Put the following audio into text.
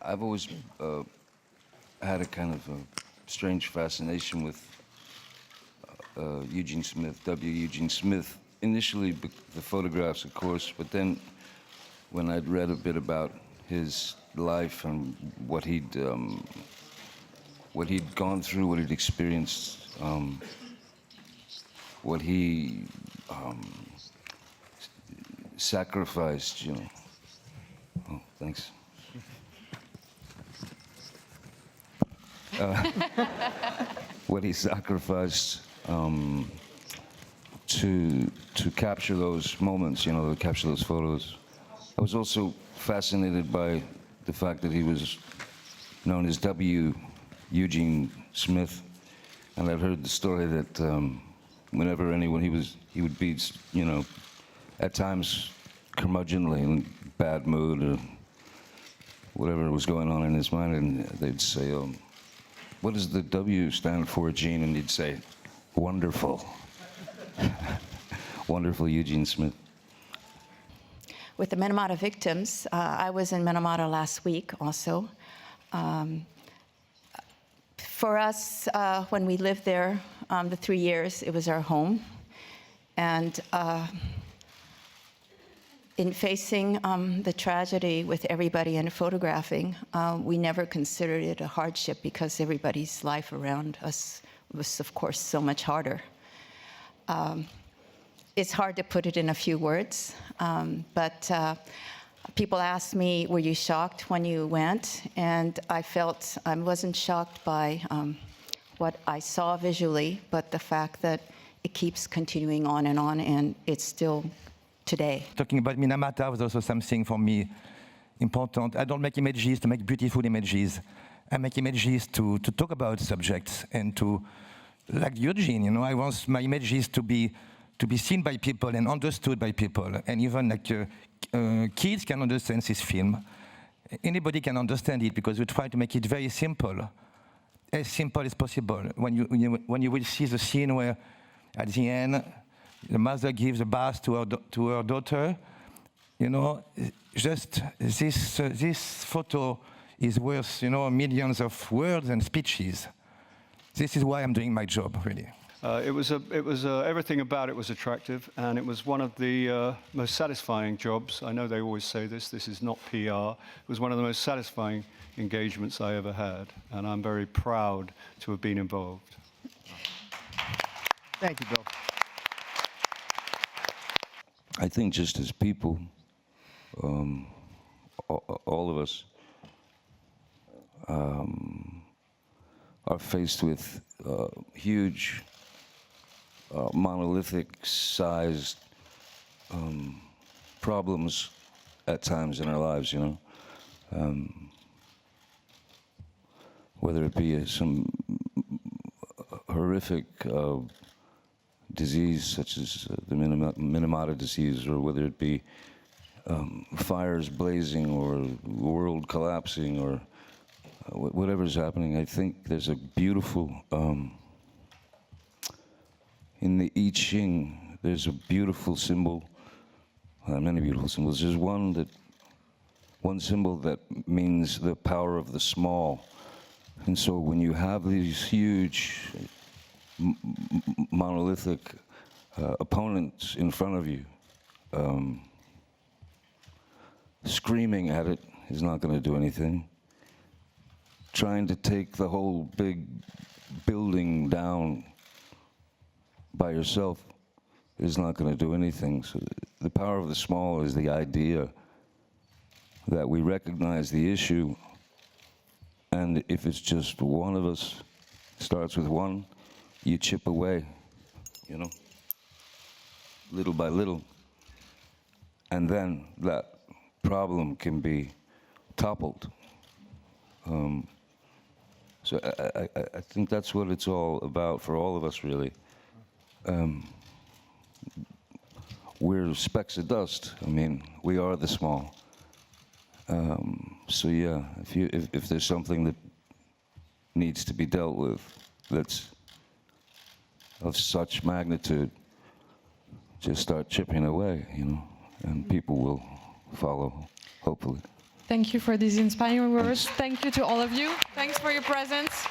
I've always had a kind of a strange fascination with Eugene Smith, W. Eugene Smith. Initially, the photographs, of course, but then when I'd read a bit about his life and what he'd gone through, what he'd experienced, what he sacrificed, you know. Oh, thanks. What he sacrificed to capture those moments, you know, to capture those photos. I was also fascinated by the fact that he was known as W. Eugene Smith, and I've heard the story that whenever anyone he would be, you know, at times curmudgeonly, in bad mood or whatever was going on in his mind, and they'd say, "What does the W stand for, Gene?" And he'd say, "Wonderful." Wonderful Eugene Smith. With the Minamata victims, I was in Minamata last week also. For us, when we lived there, the 3 years, it was our home. And in facing the tragedy with everybody and photographing, we never considered it a hardship because everybody's life around us was, of course, so much harder. It's hard to put it in a few words, but people ask me, were you shocked when you went? And I felt I wasn't shocked by what I saw visually, but the fact that it keeps continuing on, and it's still today. Talking about Minamata was also something for me important. I don't make images to make beautiful images. I make images to talk about subjects and to, like Eugene, you know, I want my images to be seen by people and understood by people. And even like kids can understand this film. Anybody can understand it because we try to make it very simple as possible. When you will see the scene where at the end, the mother gives a bath to her daughter, you know, just this photo is worth, you know, millions of words and speeches. This is why I'm doing my job, really. It was everything about it was attractive, and it was one of the most satisfying jobs. I know they always say this is not PR. It was one of the most satisfying engagements I ever had, and I'm very proud to have been involved. Thank you, Bill. I think just as people, all of us are faced with huge, monolithic-sized problems at times in our lives, you know. Whether it be some horrific disease such as the Minamata disease, or whether it be fires blazing or the world collapsing or whatever's happening. I think there's a beautiful, in the I Ching, there's a beautiful symbol, many beautiful symbols. There's one symbol that means the power of the small. And so when you have these huge, monolithic opponents in front of you, screaming at it is not going to do anything. Trying to take the whole big building down by yourself is not going to do anything. So the power of the small is the idea that we recognize the issue, and if it's just one of us, starts with one, you chip away, you know, little by little, and then that problem can be toppled. So I think that's what it's all about for all of us, really. We're specks of dust. I mean, we are the small. So yeah, if there's something that needs to be dealt with that's of such magnitude, just start chipping away, you know, and people will follow, hopefully. Thank you for these inspiring words. Thank you to all of you. Thanks for your presence.